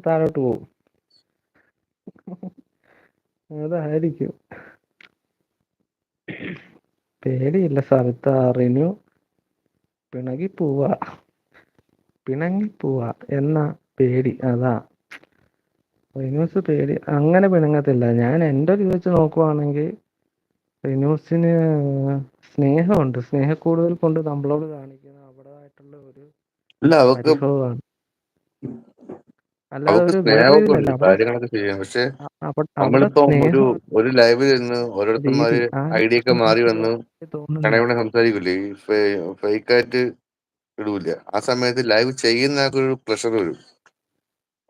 താഴോട്ട് പോകും. അതായിരിക്കും. പേടിയില്ല സവിത. റിനു പിണങ്ങി പോവാ, എന്നാ പേടി. അതാ റിനൂസ് പേടി അങ്ങനെ പിണങ്ങത്തില്ല. ഞാൻ എൻ്റെ ഒരു ഇത് വെച്ച് നോക്കുവാണെങ്കിൽ റിനൂസിന് സ്നേഹമുണ്ട്. സ്നേഹക്കൂടുതൽ കൊണ്ട് നമ്മളോട് കാണിക്കുന്ന അവരുടേതായിട്ടുള്ള ഒരു അല്ല, അവക്ക് പരിഭവമാണ്. അല്ലാതെ അവക്ക് ഒരു വേറെ സ്നേഹമൊക്കെ രീതിയിലല്ല. ഉണ്ട്, അവിടെ കാര്യങ്ങളൊക്കെ ചെയ്യാം. പക്ഷെ അവിടെ നമ്മളിപ്പം സ്നേഹമാണ് ഒരു ലൈവിൽ നിന്ന് രീതി. ഓരോരുത്തന്മാര് ആ ഐഡിയ ഒക്കെ മാറി വന്ന് എനിക്ക് തോന്നുന്നില്ല. കണവണ സംസാരിക്കില്ലേ, ഈ ഫേക്കായിട്ട് ഇടൂല. ആ സമയത്ത് ലൈവ് ചെയ്യുന്ന ആൾക്കൊരു പ്രഷർ വരും,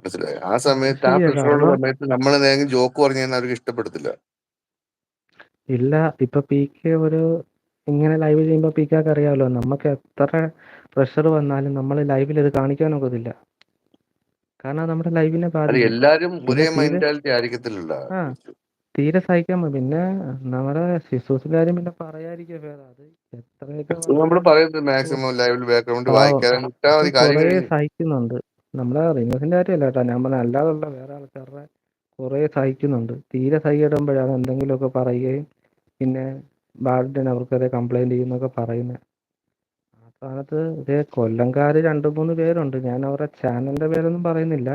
മനസ്സിലായി? ആ അത് സമയത്ത് ആ ശരിയാ. പ്രഷറുള്ള കാരണം സമയത്ത് നമ്മൾ എന്തെങ്കിലും ജോക്ക് പറഞ്ഞു കഴിഞ്ഞാൽ അവർക്ക് ഇഷ്ടപ്പെടത്തില്ല. ഇല്ല, ഇപ്പൊ പി കെ ഒരു ഇങ്ങനെ ലൈവ് ചെയ്യുമ്പോൾ പി കെക്ക് അറിയാമല്ലോ, നമുക്ക് എത്ര പ്രഷർ വന്നാലും നമ്മൾ ലൈവിൽ ഇത് കാണിക്കാനൊക്കത്തില്ല. കാരണം നമ്മുടെ ലൈവിനെ അത് ബാധിക്കും. എല്ലാരും പിന്നെ ഒരേ തീരെ മെന്റാലിറ്റി ആയിരിക്കത്തില്ല. ആ തീരെ സഹിക്കാൻ പിന്നെ നമ്മുടെ ശിശുസിന്റെ കാര്യം പിന്നെ പറയാതിരിക്കുക ഭേദം. അത് എത്രയൊക്കെ നമ്മൾ പറഞ്ഞാലും പറയുന്നത് മാക്സിമം ലൈവിൽ ബാക്ക്ഗ്രൗണ്ട് പാവം വായിക്കാതെ ഇട്ടാൽ അത് മതി, കാര്യം കുറേ കഴിഞ്ഞു. സഹിക്കുന്നുണ്ട്. നമ്മളെ റിനോസിന്റെ കാര്യമല്ല കേട്ടോ, ഞാൻ പറഞ്ഞ അല്ലാതുള്ള വേറെ ആൾക്കാരുടെ കുറേ സഹിക്കുന്നുണ്ട്. തീരെ സഹിയിടുമ്പോഴാണ് എന്തെങ്കിലുമൊക്കെ പറയുകയും പിന്നെ ബാഡിന് അവർക്കത് കംപ്ലൈന്റ് ചെയ്യുന്നൊക്കെ പറയുന്നത്. ആ സ്ഥാനത്ത് ഇതേ കൊല്ലംകാര് 2-3 പേരുണ്ട്. ഞാൻ അവരുടെ ചാനലിന്റെ പേരൊന്നും പറയുന്നില്ല,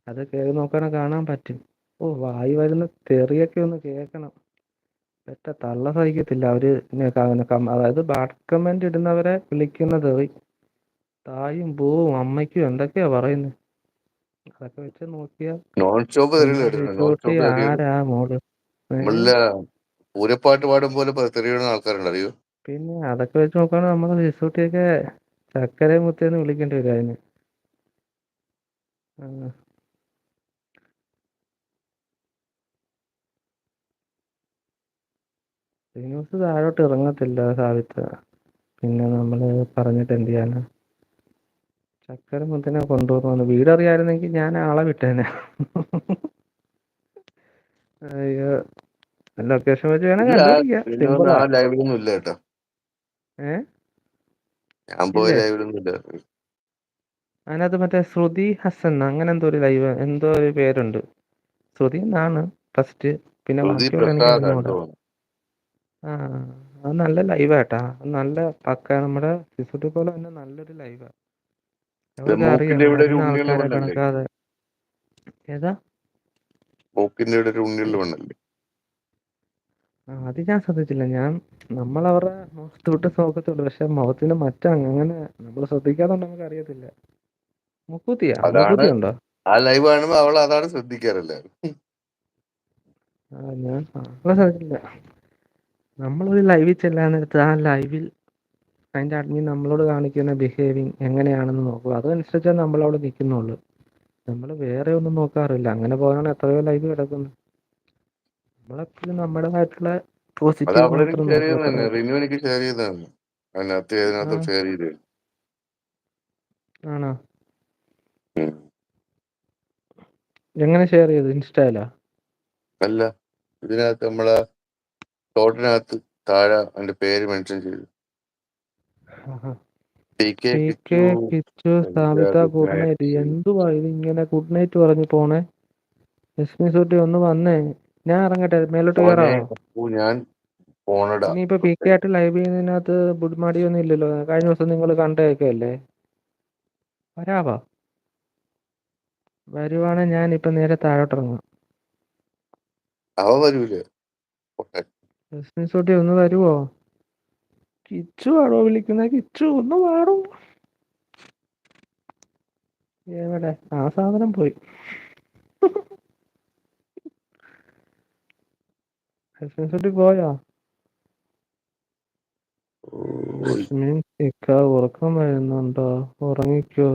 അത് കയറി നോക്കാനും കാണാൻ പറ്റും. ഓ, വായി വരുന്ന തെറിയൊക്കെ ഒന്ന് കേൾക്കണം. പെറ്റ തള്ള സഹിക്കത്തില്ല അവര്. അതായത് ബാഡ് കമന്റ് ഇടുന്നവരെ വിളിക്കുന്ന തെറി തായും പൂവും അമ്മയ്ക്കും എന്തൊക്കെയാ പറയുന്നത്. അതൊക്കെ വെച്ച് നോക്കിയാൽ നോൺ സ്റ്റോപ്പ് പിന്നെ തെറികൾ, നോൺ ശിശുകുട്ടി സ്റ്റോപ്പ് തെറികൾ. ആരാ മോള്? നമ്മളെ പൂരപ്പാട്ട് പാടും പോലെ തെറിയിടുന്ന ആൾക്കാരുണ്ട്, അറിയോ? പിന്നെ അതൊക്കെ വെച്ച് നോക്കുകയാണെങ്കിൽ നമ്മള് ശിശുകുട്ടിയൊക്കെ ചക്കര മുത്തേന്ന് വിളിക്കേണ്ടി വരും അതിന്. ന്യൂസ് താഴോട്ട് ഇറങ്ങത്തില്ല സാവിത്ര. പിന്നെ നമ്മള് പറഞ്ഞിട്ട് എന്ത് ചെയ്യാനാ? ചക്കര മുത്തിനെ കൊണ്ടുവന്നു വീടറിയായിരുന്നെങ്കിൽ ഞാൻ ആളെ വിട്ടേനെ. അയ്യോ, ലൊക്കേഷൻ വെച്ച് വേണേ ഇല്ല, കണ്ടുപിടിക്കാം, പിന്നെ സിമ്പിളാ. ആ ലൈവിലൊന്നും ഇല്ല കേട്ടോ. ഏ ഞാൻ പോയ ഇല്ലേ? ലൈവിലൊന്നും ഇല്ല. അതിനകത്ത് മറ്റേ ശ്രുതി ഹസൻ അങ്ങനെ എന്തോ ഒരു ലൈവ് എന്തോ ഒരു പേരുണ്ട്. ശ്രുതി എന്നാണ് ഫസ്റ്റ്, പിന്നെ ശ്രുതി ബാക്കിയുള്ള എനിക്ക് പ്രസാദ് അറിഞ്ഞൂടാ. എന്തോ. ആ, അത് നല്ല ലൈവാട്ടാ. നല്ല പക്ക നമ്മുടെ സിസുട്ടി പോലെ തന്നെ നല്ലൊരു ലൈവാ. ഇത് അവർക്ക് അറിയാം മൂക്കിന്റെ ഇവിടെ ഒരു വരുന്ന ഉണ്ണിയുള്ള ആൾക്കാരെ പെണ്ണല്ലേ? കണക്കാതെ. ഏതാ? മൂക്കിന്റെ ഇവിടെ ഒരു ഉണ്ണിയുള്ള പെണ്ണല്ലേ? അത് ഞാൻ ശ്രദ്ധിച്ചില്ല. നമ്മൾ അവരുടെ മുഖത്തോട്ട് നോക്കത്തുള്ളൂ, പക്ഷെ മുഖത്തിന്റെ അങ്ങനെ നമ്മൾ ശ്രദ്ധിക്കാതെ നമുക്ക് അറിയത്തില്ല. അതാണ് മൂക്കുത്തിയുണ്ടോ? ആ ലൈവ് കാണുമ്പോ അവൾ അതാണ് ശ്രദ്ധിക്കാറില്ല. ഞാൻ ശ്രദ്ധിച്ചില്ല. നമ്മളൊരു ലൈവിൽ ചെല്ലാൻ നേരത്ത് ആ ലൈവിൽ അതിന്റെ അഡ്മിൻ നമ്മളോട് കാണിക്കുന്ന ബിഹേവിങ് എങ്ങനെയാണെന്ന് നോക്കുക. അതനുസരിച്ചേ നമ്മളവിടെ നിൽക്കുന്നുള്ളൂ. നമ്മൾ വേറെ ഒന്നും നോക്കാറില്ല. അങ്ങനെ പോകാനാണ് എത്രയോ ലൈവ് കിടക്കുന്നത്. നമ്മളെപ്പോഴും നമ്മുടേതായിട്ടുള്ള അത് പോസിറ്റീവ് അവളെനിക്ക് മാത്രം ഷെയർ നോക്കുക, ചെയ്ത് അത്രേ തന്നെ, ഉള്ളൂ. റിനു എനിക്ക് ഷെയർ ചെയ്ത് തന്നെ. ആ, അതിനകത്ത് ഷെയർ ചെയ്ത്. ആണോ? ഉം. എങ്ങനെ ഷെയർ ചെയ്ത്? ഇൻസ്റ്റയിലാ? അല്ല, ഇതിനകത്ത് നമ്മളെ തോട്ടിനകത്ത് താഴെ അതിന്റെ പേര് മെൻഷൻ ചെയ്തു. P K P K Kichu Kichu Sabitha good good night. Night. എന്തുവാ ഇത് ഇങ്ങനെ ഗുഡ് നൈറ്റ് പറഞ്ഞു പോണേ? ലക്ഷ്മി സൂട്ടി ഒന്ന് വന്നേ. ഞാൻ ഇറങ്ങട്ടെ, മേലോട്ട് മോനെ കയറാവോ? അപ്പു, ഞാൻ പോണടാ. ഇനിയിപ്പോ പി കെ ആയിട്ട് ലൈവ് ചെയ്യുന്നതിനകത്ത് ബുഡ്മാടിയൊന്നും ഇല്ലല്ലോ. കഴിഞ്ഞ ദിവസം നിങ്ങൾ കണ്ടേക്കെ അല്ലേ? വരാവോ? വരുവാണെങ്കിൽ ഞാൻ ഇപ്പൊ നേരെ താഴോട്ട് ഇറങ്ങാം. അവ വരൂലേ? പോട്ടെ. ലക്ഷ്മി സൂട്ടി ഒന്ന് വരുവോ? കിച്ചു ആണോ വിളിക്കുന്നത്? കിച്ചു ഒന്ന് വാടോ. എവിടെ ആ സാധനം പോയി? ലക്ഷ്മി പോയോ? യസ്മിൻ ഇക്ക ഉറക്കം വരുന്നുണ്ടോ? ഉറങ്ങിക്കോ.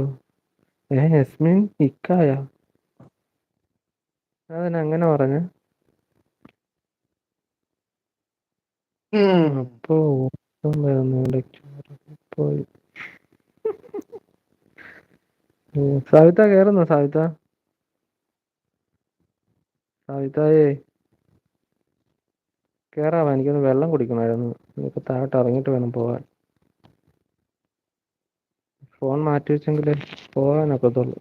യസ്മിൻ ഇക്കായ? അതിനങ്ങനെ പറഞ്ഞ? അപ്പോ ഉറക്കം വരുന്നിടയ്ക്ക് പോയി. സവിത കേറുന്നോ? സവിതായേ കേറാവാ, എനിക്കൊന്ന് വെള്ളം കുടിക്കണമായിരുന്നു. ഇനിയിപ്പോൾ താഴോട്ട് ഇറങ്ങിയിട്ട് വേണം പോകാൻ. ഫോൺ മാറ്റി വെച്ചെങ്കിലേ പോകാനൊക്കത്തുള്ളൂ.